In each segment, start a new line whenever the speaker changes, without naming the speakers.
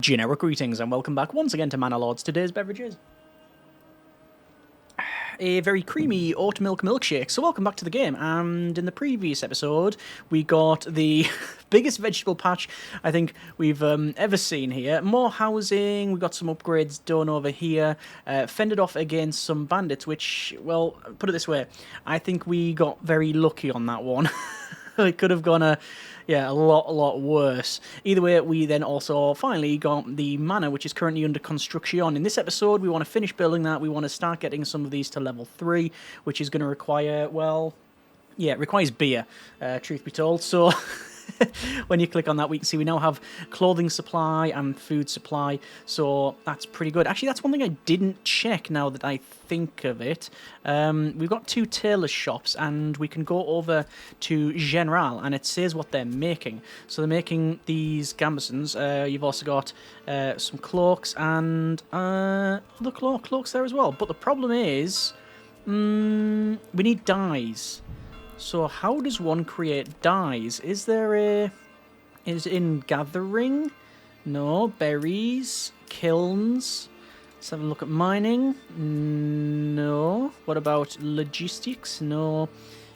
Generic greetings and welcome back once again to Manor Lords. Today's beverage is a very creamy oat milk milkshake. So welcome back to the game. And in the previous episode, we got the biggest vegetable patch I think we've ever seen here. More housing, we got some upgrades done over here, fended off against some bandits, which, well, put it this way, I think we got very lucky on that one. It could have gone a lot worse. Either way, we then also finally got the manor, which is currently under construction. In this episode, we want to finish building that. We want to start getting some of these to level 3, which is going to require, well, yeah, it requires beer, truth be told. So when you click on that, we can see we now have clothing supply and food supply, so that's pretty good. Actually, that's one thing I didn't check now that I think of it. We've got 2 tailor shops, and we can go over to General, and it says what they're making. So they're making these gambesons. You've also got some cloaks and other cloaks there as well. But the problem is, we need dyes. So how does one create dyes? Is it in gathering? No. Berries? Kilns? Let's have a look at mining. No. What about logistics? No.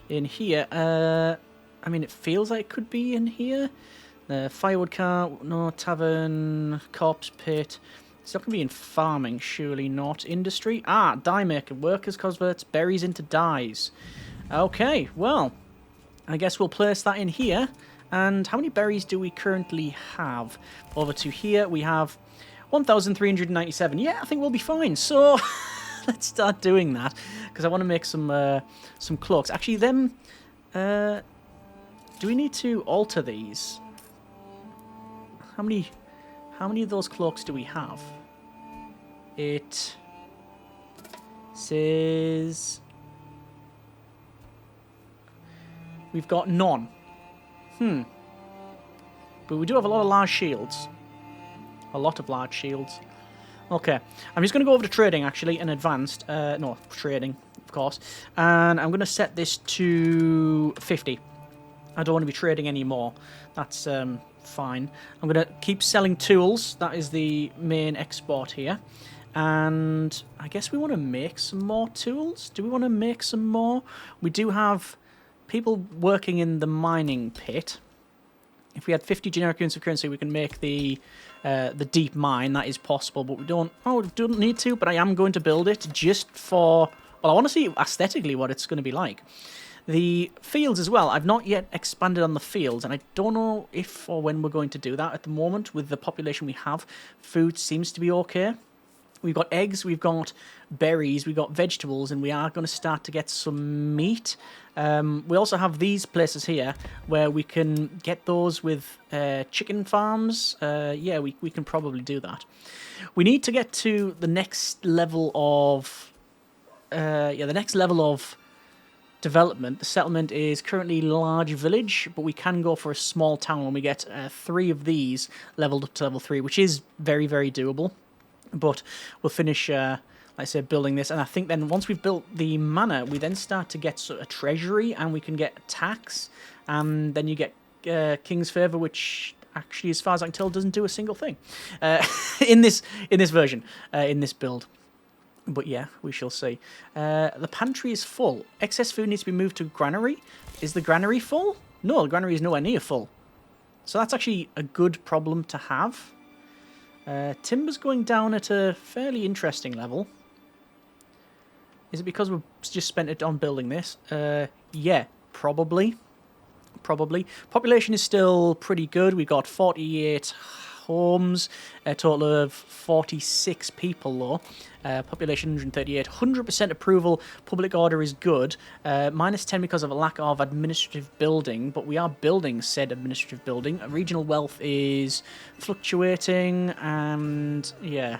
In here? I mean, it feels like it could be in here. Firewood cart? No. Tavern? Corpse pit? It's not going to be in farming, surely not. Industry? Ah, dye maker. Workers converts berries into dyes. Okay, well, I guess we'll place that in here. And how many berries do we currently have? Over to here, we have 1,397. Yeah, I think we'll be fine. So let's start doing that, because I want to make some cloaks. Actually, do we need to alter these? How many of those cloaks do we have? It says we've got none. But we do have a lot of large shields. A lot of large shields. Okay. I'm just going to go over to trading, actually, in advanced. No, trading, of course. And I'm going to set this to 50. I don't want to be trading anymore. That's fine. I'm going to keep selling tools. That is the main export here. And I guess we want to make some more tools. Do we want to make some more? We do have people working in the mining pit. If we had 50 generic units of currency, we can make the deep mine. That is possible, but we don't need to. But I am going to build it just for, well, I want to see aesthetically what it's going to be like. The fields as well. I've not yet expanded on the fields, and I don't know if or when we're going to do that at the moment. With the population we have, food seems to be okay. We've got eggs, we've got berries, we've got vegetables, and we are going to start to get some meat. We also have these places here where we can get those with chicken farms. Yeah, we can probably do that. We need to get to the next level of development. The settlement is currently large village, but we can go for a small town when we get 3 of these leveled up to level 3, which is very, very doable. But we'll finish, like I said, building this. And I think then once we've built the manor, we then start to get a treasury, and we can get tax. And then you get King's Favour, which actually, as far as I can tell, doesn't do a single thing in this version, in this build. But yeah, we shall see. The pantry is full. Excess food needs to be moved to granary. Is the granary full? No, the granary is nowhere near full. So that's actually a good problem to have. Timber's going down at a fairly interesting level. Is it because we've just spent it on building this? Yeah, probably. Population is still pretty good. We've got 48 homes, a total of 46 people though. Population 138, 100% approval. Public order is good. -10 because of a lack of administrative building, but we are building said administrative building. Regional wealth is fluctuating, and yeah,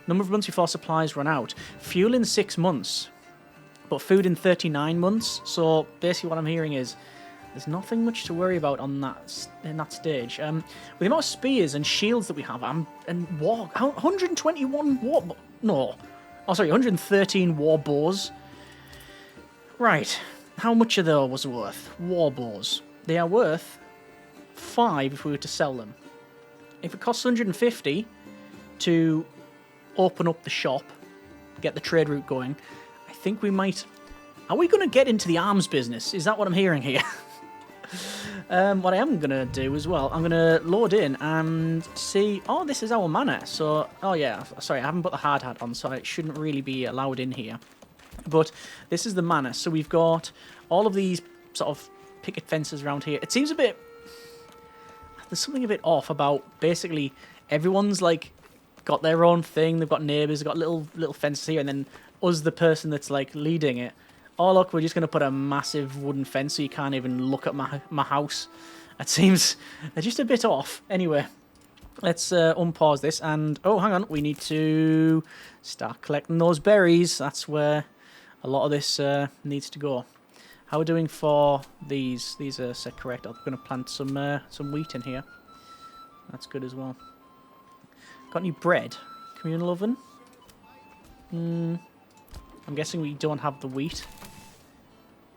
number of months before supplies run out. Fuel in 6 months, but food in 39 months. So basically, what I'm hearing is there's nothing much to worry about on in that stage. With the amount of spears and shields that we have, and 121 war... No. Oh, sorry, 113 war bows. Right. How much are those worth? War bows. They are worth 5 if we were to sell them. If it costs 150, to open up the shop, get the trade route going, I think we might... Are we going to get into the arms business? Is that what I'm hearing here? What I am going to do as well, I'm going to load in and see... Oh, this is our manor. So, oh yeah, sorry, I haven't put the hard hat on, so it shouldn't really be allowed in here. But this is the manor. So we've got all of these sort of picket fences around here. It seems a bit... There's something a bit off about basically everyone's like got their own thing. They've got neighbours, they've got little fences here, and then us, the person that's like leading it. Oh look, we're just going to put a massive wooden fence so you can't even look at my house. It seems they're just a bit off. Anyway, let's unpause this and... Oh, hang on. We need to start collecting those berries. That's where a lot of this needs to go. How are we doing for these? These are set correct. I'm going to plant some wheat in here. That's good as well. Got any bread? Communal oven? I'm guessing we don't have the wheat.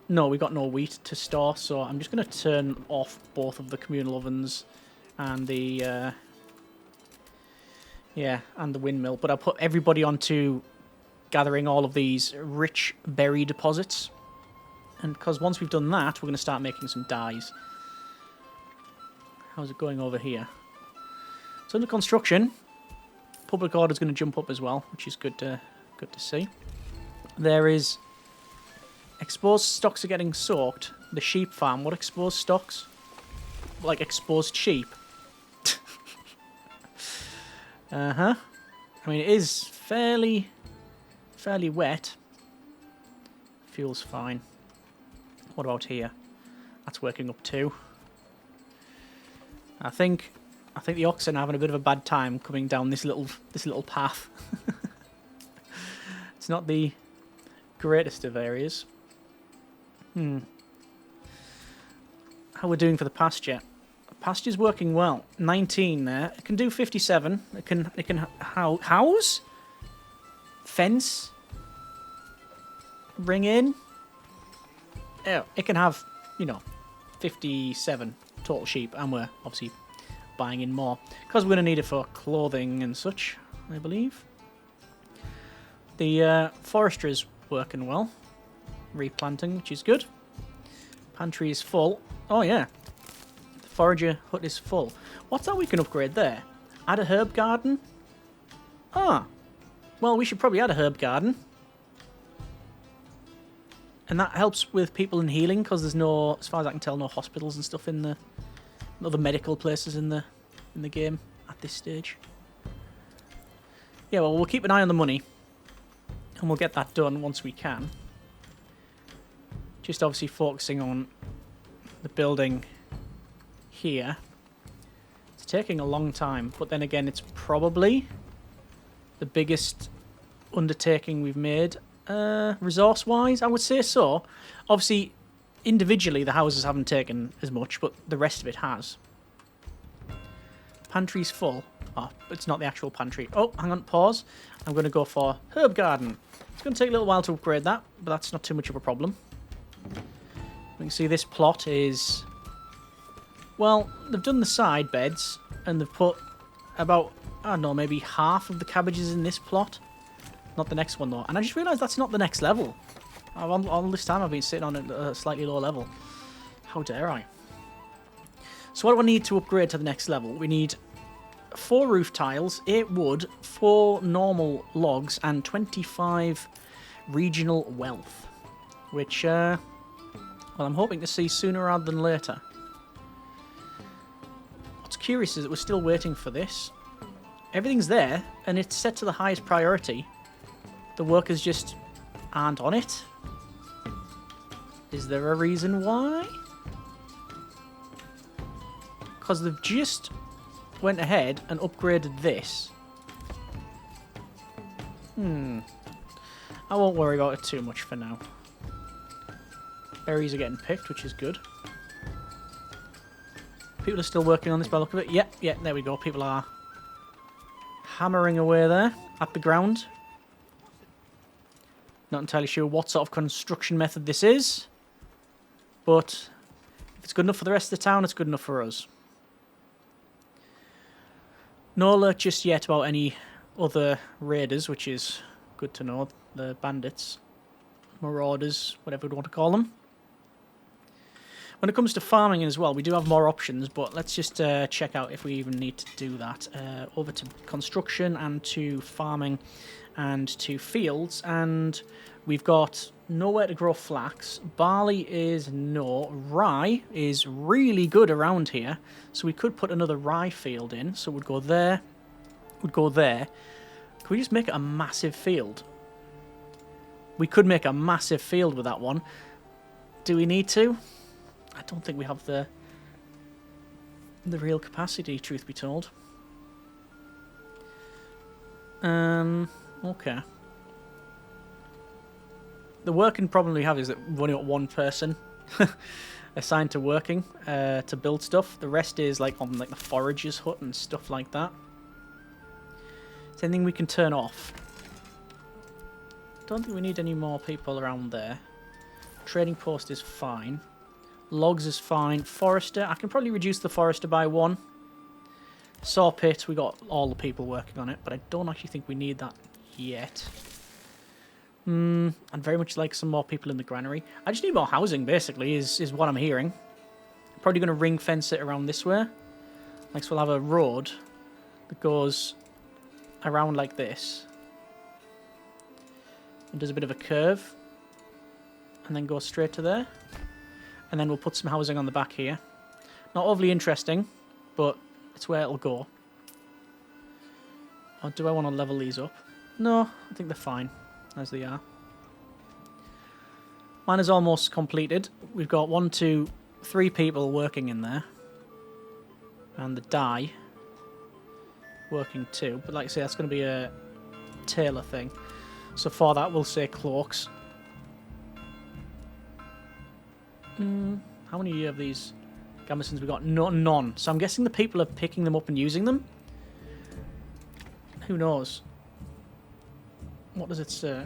No, we got no wheat to store, so I'm just going to turn off both of the communal ovens and the and the windmill. But I'll put everybody onto gathering all of these rich berry deposits, and because once we've done that, we're going to start making some dyes. How's it going over here? It's under construction. Public order is going to jump up as well, which is good to see. There is... Exposed stocks are getting soaked. The sheep farm. What exposed stocks? Like exposed sheep. Uh-huh. I mean, it is fairly wet. Fuel's fine. What about here? That's working up too. I think the oxen are having a bit of a bad time coming down this little path. It's not the greatest of areas. How we're doing for the pasture? Pasture's working well. 19 there. It can do 57. It can house, fence, bring in. Oh, it can have 57 total sheep, and we're obviously buying in more because we're going to need it for clothing and such, I believe. The forestry's working well. Replanting, which is good. Pantry is full. Oh yeah, the forager hut is full. What's that we can upgrade there? Add a herb garden. Ah, well, we should probably add a herb garden, and that helps with people in healing because there's no, as far as I can tell, no hospitals and stuff in the other medical places in the game at this stage. Yeah, well, we'll keep an eye on the money, and we'll get that done once we can. Just obviously focusing on the building here. It's taking a long time, but then again, it's probably the biggest undertaking we've made, resource-wise, I would say so. Obviously, individually, the houses haven't taken as much, but the rest of it has. Pantry's full. Oh, it's not the actual pantry. Oh, hang on, pause. I'm going to go for herb garden. It's going to take a little while to upgrade that, but that's not too much of a problem. You can see this plot is... Well, they've done the side beds, and they've put about, I don't know, maybe half of the cabbages in this plot. Not the next one, though. And I just realised that's not the next level. All this time I've been sitting on a slightly lower level. How dare I? So what do I need to upgrade to the next level? We need 4 roof tiles, 8 wood, 4 normal logs, and 25 regional wealth. Which, well, I'm hoping to see sooner rather than later. What's curious is that we're still waiting for this. Everything's there, and it's set to the highest priority. The workers just aren't on it. Is there a reason why? Because they've just went ahead and upgraded this. I won't worry about it too much for now. Berries are getting picked, which is good. People are still working on this by the look of it. Yep, there we go. People are hammering away there at the ground. Not entirely sure what sort of construction method this is, but if it's good enough for the rest of the town, it's good enough for us. No alert just yet about any other raiders, which is good to know. The bandits, marauders, whatever we want to call them. When it comes to farming as well, we do have more options, but let's just check out if we even need to do that. Over to construction and to farming and to fields, and we've got nowhere to grow flax. Barley is no. Rye is really good around here, so we could put another rye field in. So we'd go there, we'd go there. Could we just make it a massive field? We could make a massive field with that one. Do we need to? I don't think we have the real capacity, truth be told. Okay. The working problem we have is that we've only got one person assigned to working to build stuff. The rest is like on like the forager's hut and stuff like that. Is there anything we can turn off? Don't think we need any more people around there. Trading post is fine. Logs is fine. Forester, I can probably reduce the forester by 1. Saw pit, we got all the people working on it, but I don't actually think we need that yet. I'd very much like some more people in the granary. I just need more housing, basically, is what I'm hearing. Probably going to ring fence it around this way. Like, so we'll have a road that goes around like this. And does a bit of a curve. And then goes straight to there. And then we'll put some housing on the back here. Not overly interesting, but it's where it'll go. Or do I want to level these up? No, I think they're fine as they are. Mine is almost completed. We've got 1, 2, 3 people working in there. And the dye working too. But like I say, that's going to be a tailor thing. So for that, we'll say cloaks. How many of these gambesons we got? None. So I'm guessing the people are picking them up and using them. Who knows? What does it say?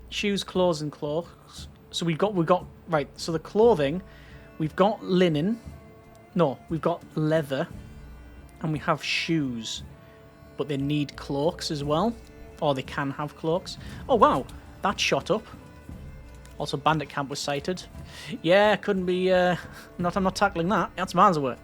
Shoes, clothes, and cloaks. So we've got right. So the clothing, we've got linen. No, we've got leather, and we have shoes, but they need cloaks as well, or they can have cloaks. Oh wow, that shot up. Also, bandit camp was sighted. Yeah, couldn't be. I'm not tackling that. That's miles away.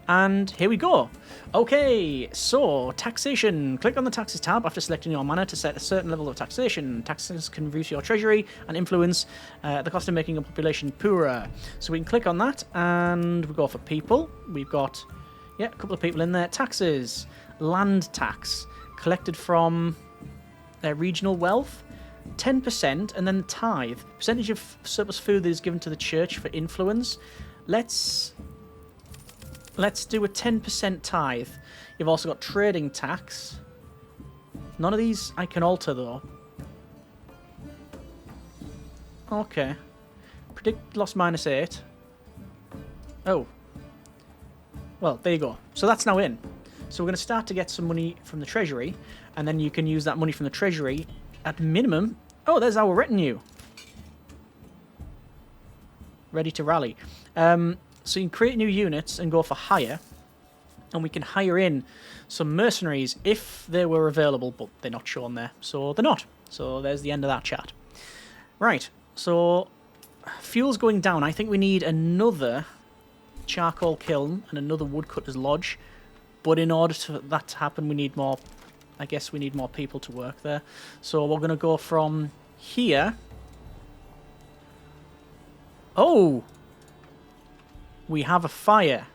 And here we go. Okay, so taxation. Click on the taxes tab after selecting your manor to set a certain level of taxation. Taxes can reduce your treasury and influence the cost of making a population poorer. So we can click on that and we go for people. We've got, yeah, a couple of people in there. Taxes. Land tax collected from regional wealth. 10%, and then the tithe. Percentage of surplus food that is given to the church for influence. Let's do a 10% tithe. You've also got trading tax. None of these I can alter, though. Okay. Predict loss -8. Oh. Well, there you go. So that's now in. So we're going to start to get some money from the treasury, and then you can use that money from the treasury at minimum. Oh, there's our retinue. Ready to rally. So you can create new units and go for hire. And we can hire in some mercenaries if they were available, but they're not shown there. So they're not. So there's the end of that chat. Right. So fuel's going down. I think we need another charcoal kiln and another woodcutter's lodge. But in order for that to happen, we need more. I guess we need more people to work there. So we're going to go from here. Oh! We have a fire.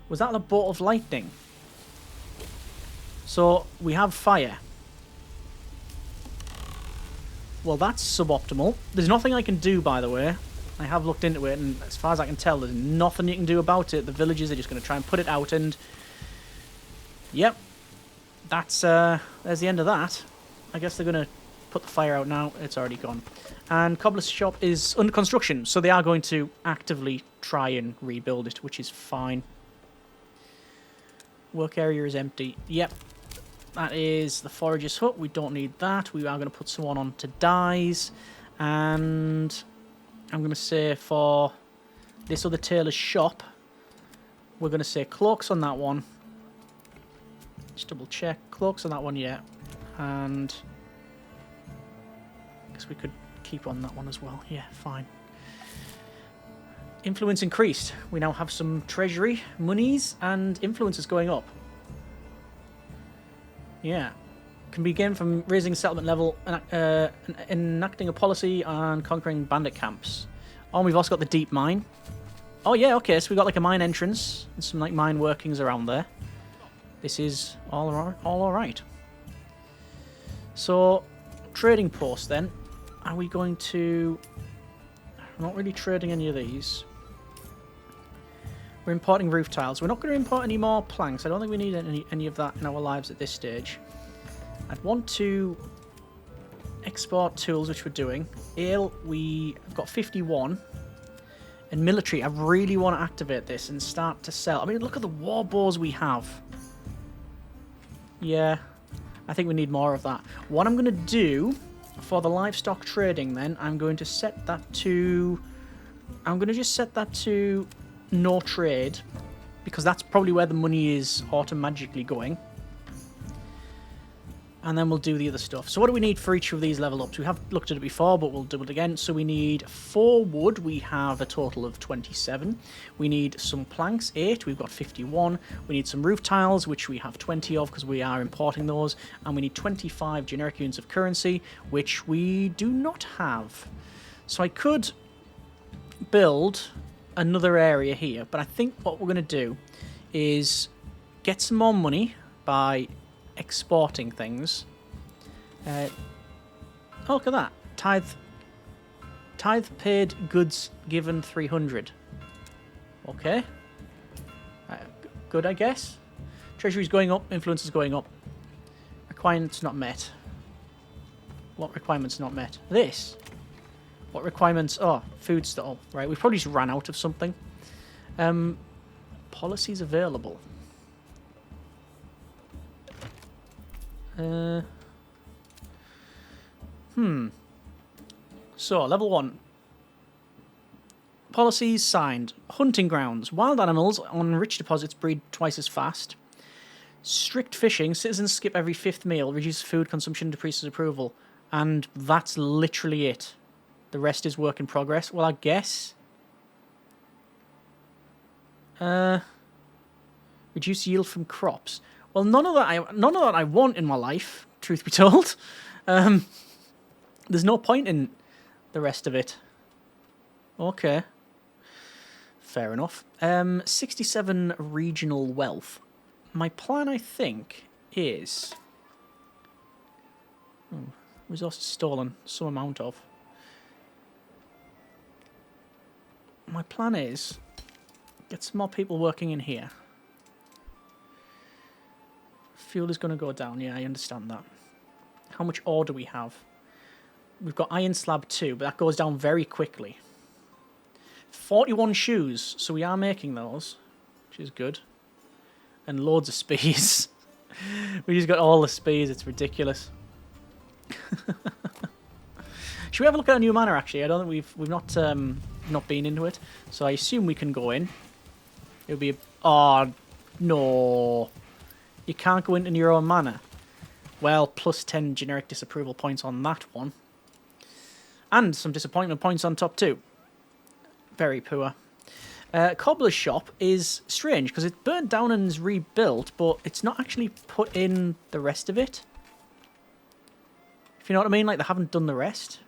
Was that a bolt of lightning? So we have fire. Well, that's suboptimal. There's nothing I can do, by the way. I have looked into it, and as far as I can tell, there's nothing you can do about it. The villagers are just going to try and put it out, and yep, that's there's the end of that. I guess they're going to put the fire out now. It's already gone. And Cobbler's shop is under construction, so they are going to actively try and rebuild it, which is fine. Work area is empty. Yep, that is the forager's hut. We don't need that. We are going to put someone on to dyes, and I'm going to say for this other tailor's shop, we're going to say cloaks on that one. Just double check. Cloaks on that one, yeah. And I guess we could keep on that one as well. Yeah, fine. Influence increased. We now have some treasury monies and influence is going up. Yeah. Can be gained from raising settlement level and enacting a policy on conquering bandit camps. Oh, and we've also got the deep mine. Oh yeah, okay, so we've got like a mine entrance and some like mine workings around there. This is all alright. So, trading post then. Are we going to... I'm not really trading any of these. We're importing roof tiles. We're not going to import any more planks. I don't think we need any of that in our lives at this stage. I'd want to export tools, which we're doing. Ale, we've got 51. And military, I really want to activate this and start to sell. I mean, look at the war bows we have. Yeah, I think we need more of that. What I'm going to do for the livestock trading then, I'm going to set that to... I'm going to just set that to no trade, because that's probably where the money is automatically going. And then we'll do the other stuff. So what do we need for each of these level ups? We have looked at it before, but we'll do it again. So we need 4 wood. We have a total of 27. We need some planks, 8. We've got 51. We need some roof tiles, which we have 20 of because we are importing those. And we need 25 generic units of currency, which we do not have. So I could build another area here, but I think what we're going to do is get some more money by exporting things. Oh, look at that. Tithe paid, goods given 300. Okay. Good, I guess. Treasury's going up, influence is going up. Requirements not met. What requirements not met? This. What requirements? Oh, food stall. Right, we probably just ran out of something. Policies available. So, level 1. Policies signed. Hunting grounds. Wild animals on rich deposits breed twice as fast. Strict fishing. Citizens skip every 5th meal. Reduces food consumption. Decreases approval. And that's literally it. The rest is work in progress. Well, I guess. Reduce yield from crops. Well, none of that I want in my life, truth be told. There's no point in the rest of it. Okay. Fair enough. 67 regional wealth. My plan, I think, is... resources stolen. Some amount of. My plan is... get some more people working in here. Fuel is going to go down. Yeah, I understand that. How much ore do we have? We've got iron slab 2, but that goes down very quickly. 41 shoes, so we are making those, which is good. And loads of spears. We just got all the spears, it's ridiculous. Should we have a look at a new manor, actually? I don't think we've not been into it, so I assume we can go in. It would be a... oh, no. You can't go into your own manor. Well, plus 10 generic disapproval points on that one. And some disappointment points on top too. Very poor. Cobbler's shop is strange because it's burnt down and is rebuilt, but it's not actually put in the rest of it. If you know what I mean, like they haven't done the rest.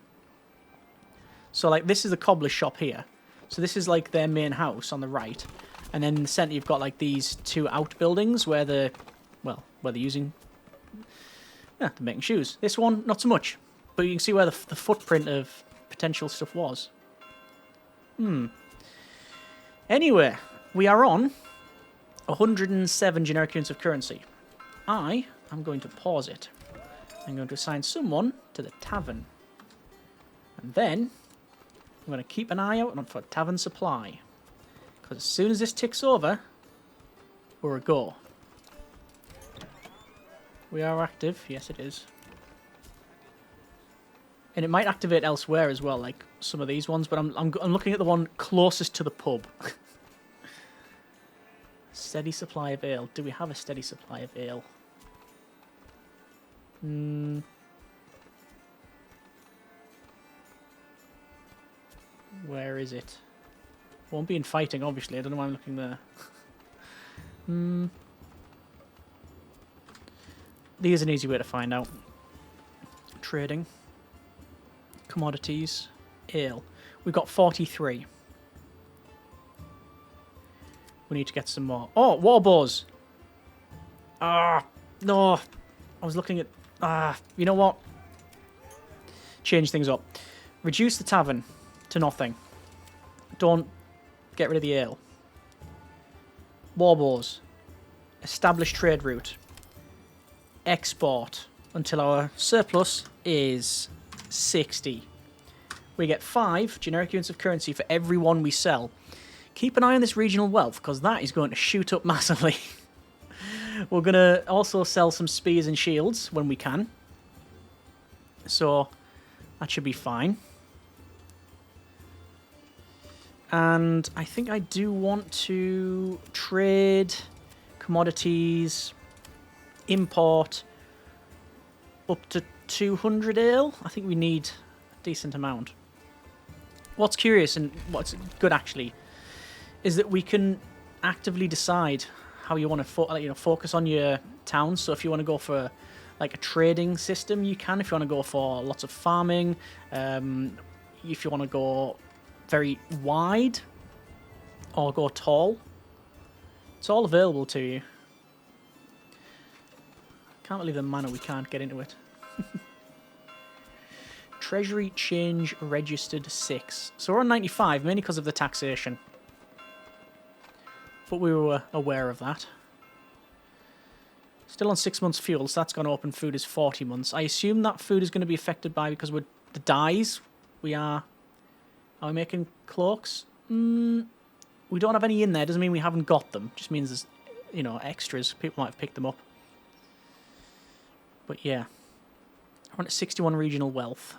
So like this is the cobbler's shop here. So this is like their main house on the right. And then in the centre you've got like these 2 outbuildings where they're, well, where they're using... yeah, they're making shoes. This one, not so much. But you can see where the footprint of potential stuff was. Anyway, we are on 107 generic units of currency. I am going to pause it. I'm going to assign someone to the tavern. And then I'm going to keep an eye out for tavern supply. Because as soon as this ticks over, we're a go. We are active. Yes, it is. And it might activate elsewhere as well, like some of these ones. But I'm looking at the one closest to the pub. Steady supply of ale. Do we have a steady supply of ale? Where is it? Won't be in fighting, obviously. I don't know why I'm looking there. Here's an easy way to find out. Trading. Commodities. Ale. We've got 43. We need to get some more. Oh, war bows! Ah, no. I was looking at... you know what? Change things up. Reduce the tavern to nothing. Don't get rid of the ale. War bows. Establish trade route. Export until our surplus is 60. We get 5 generic units of currency for every one we sell. Keep an eye on this regional wealth, because that is going to shoot up massively. We're going to also sell some spears and shields when we can. So that should be fine. And I think I do want to trade commodities, import up to 200 ale. I think we need a decent amount. What's curious and what's good actually is that we can actively decide how you want to focus on your towns. So if you want to go for like a trading system, you can. If you want to go for lots of farming, if you want to go very wide or go tall, it's all available to you. Can't believe the manor we can't get into it. Treasury change registered 6. So we're on 95, mainly because of the taxation. But we were aware of that. Still on 6 months fuel, so that's going to open food is 40 months. I assume that food is going to be affected by, because we're the dyes, we are we making cloaks? We don't have any in there, doesn't mean we haven't got them. Just means there's, extras. People might have picked them up. But yeah. We're on at 61 regional wealth.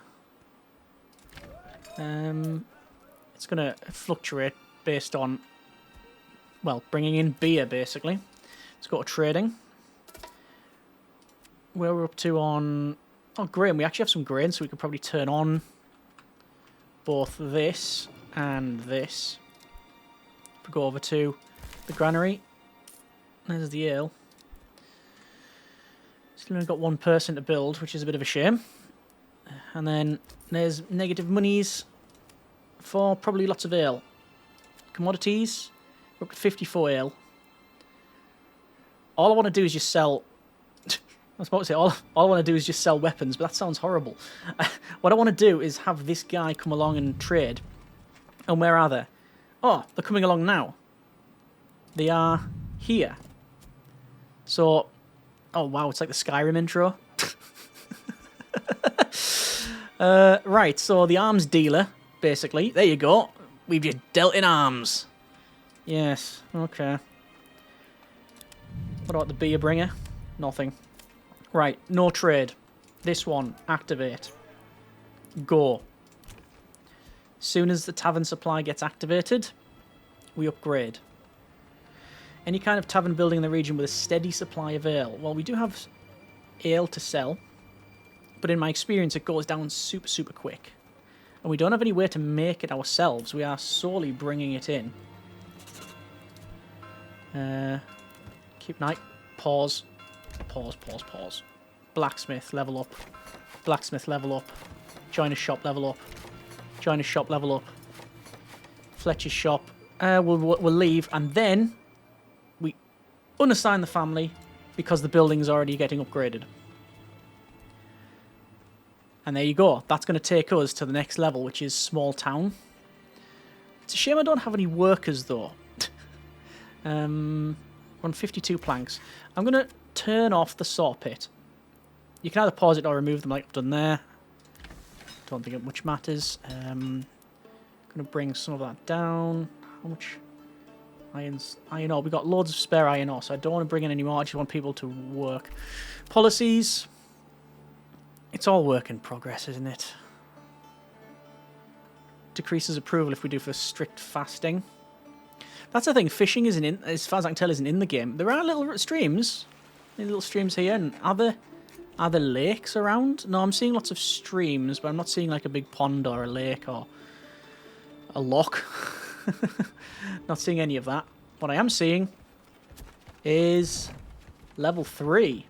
It's going to fluctuate based on, well, bringing in beer, basically. Let's go to trading. Where we're up to on... Oh, grain. We actually have some grain, so we could probably turn on both this and this. If we go over to the granary. There's the ale. Still only got one person to build, which is a bit of a shame. And then there's negative monies for probably lots of ale. Commodities, we're up to 54 ale. All I want to do is just sell... I was about to say, all I want to do is just sell weapons, but that sounds horrible. What I want to do is have this guy come along and trade. And where are they? Oh, they're coming along now. They are here. So... Oh, wow, it's like the Skyrim intro. Right, so the arms dealer, basically. There you go. We've just dealt in arms. Yes, okay. What about the beer bringer? Nothing. Right, no trade. This one, activate. Go. Soon as the tavern supply gets activated, we upgrade. Any kind of tavern building in the region with a steady supply of ale. Well, we do have ale to sell, but in my experience, it goes down super, super quick. And we don't have any way to make it ourselves. We are solely bringing it in. Keep night. Pause. Pause, pause, pause. Blacksmith, level up. Blacksmith, level up. Joiner's shop, level up. Joiner's shop, level up. Fletcher's shop. We'll leave, and then we unassign the family because the building's already getting upgraded. And there you go. That's going to take us to the next level, which is small town. It's a shame I don't have any workers, though. We're on 52 planks. I'm going to turn off the saw pit. You can either pause it or remove them like I've done there. Don't think it much matters. Going to bring some of that down. How much iron ore? We've got loads of spare iron ore, so I don't want to bring in any more. I just want people to work. Policies. It's all work in progress, isn't it? Decreases approval if we do for strict fasting. That's the thing. Fishing isn't in, as far as I can tell, isn't in the game. There are little streams. Little streams here, and are there Are there lakes around? No, I'm seeing lots of streams, but I'm not seeing like a big pond or a lake or a loch. Not seeing any of that. What I am seeing is level 3,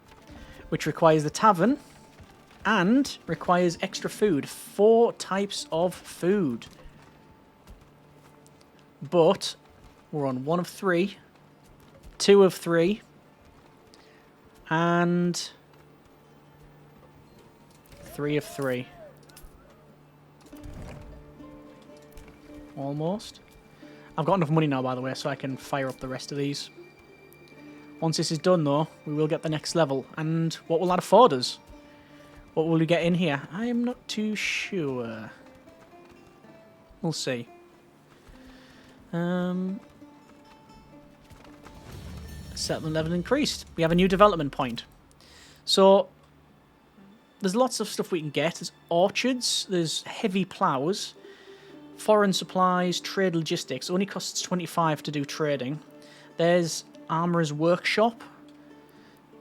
which requires the tavern and requires extra food. 4 types of food. But we're on 1 of 3, 2 of 3, and 3 of 3. Almost. I've got enough money now, by the way, so I can fire up the rest of these. Once this is done, though, we will get the next level. And what will that afford us? What will we get in here? I am not too sure. We'll see. Settlement level increased. We have a new development point. So, there's lots of stuff we can get. There's orchards, there's heavy ploughs, foreign supplies, trade logistics. Only costs 25 to do trading. There's armorer's workshop,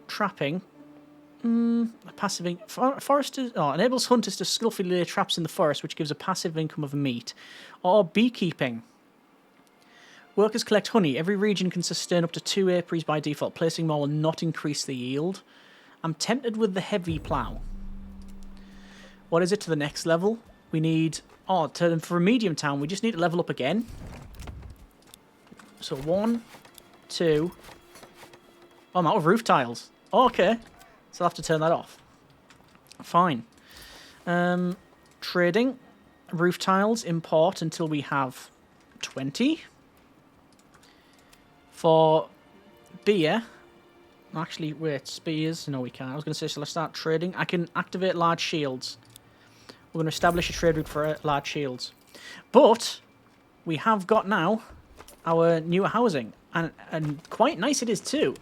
trapping. Passive foresters. Oh, enables hunters to skillfully lay traps in the forest, which gives a passive income of meat. Or beekeeping. Workers collect honey. Every region can sustain up to 2 apiaries by default. Placing more will not increase the yield. I'm tempted with the heavy plough. What is it to the next level? We need... Oh, for a medium town, we just need to level up again. So 1, 2... Oh, I'm out of roof tiles. Oh, okay. So I'll have to turn that off. Fine. Trading. Roof tiles. Import until we have 20. For beer... Actually, wait, spears. No, we can't. I was going to say, shall I start trading? I can activate large shields. We're going to establish a trade route for large shields. But we have got now our newer housing. And quite nice it is too.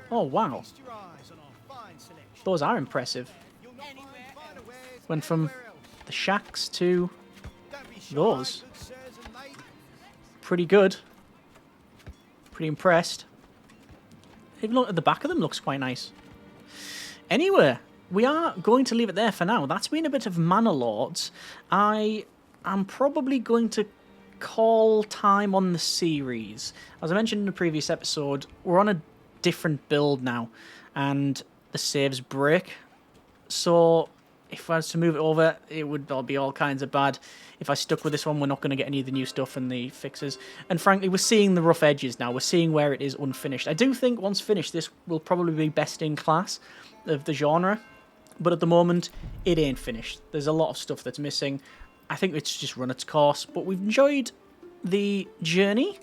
Oh, wow. Those are impressive. Went from the shacks to those. Pretty good. Pretty impressed. Even look at the back of them, looks quite nice. Anyway, we are going to leave it there for now. That's been a bit of Manor Lords. I am probably going to call time on the series. As I mentioned in the previous episode, we're on a different build now, and the saves break. So if I was to move it over, it would all be all kinds of bad. If I stuck with this one, we're not going to get any of the new stuff and the fixes. And frankly, we're seeing the rough edges now. We're seeing where it is unfinished. I do think once finished, this will probably be best in class of the genre. But at the moment, it ain't finished. There's a lot of stuff that's missing. I think it's just run its course. But we've enjoyed the journey.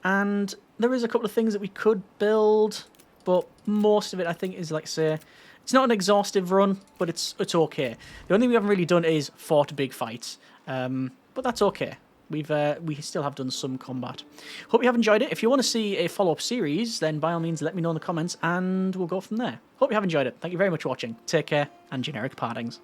And there is a couple of things that we could build. But most of it, I think, is, like I say... It's not an exhaustive run, but it's okay. The only thing we haven't really done is fought big fights. But that's okay. We still have done some combat. Hope you have enjoyed it. If you want to see a follow-up series, then by all means let me know in the comments and we'll go from there. Hope you have enjoyed it. Thank you very much for watching. Take care and generic partings.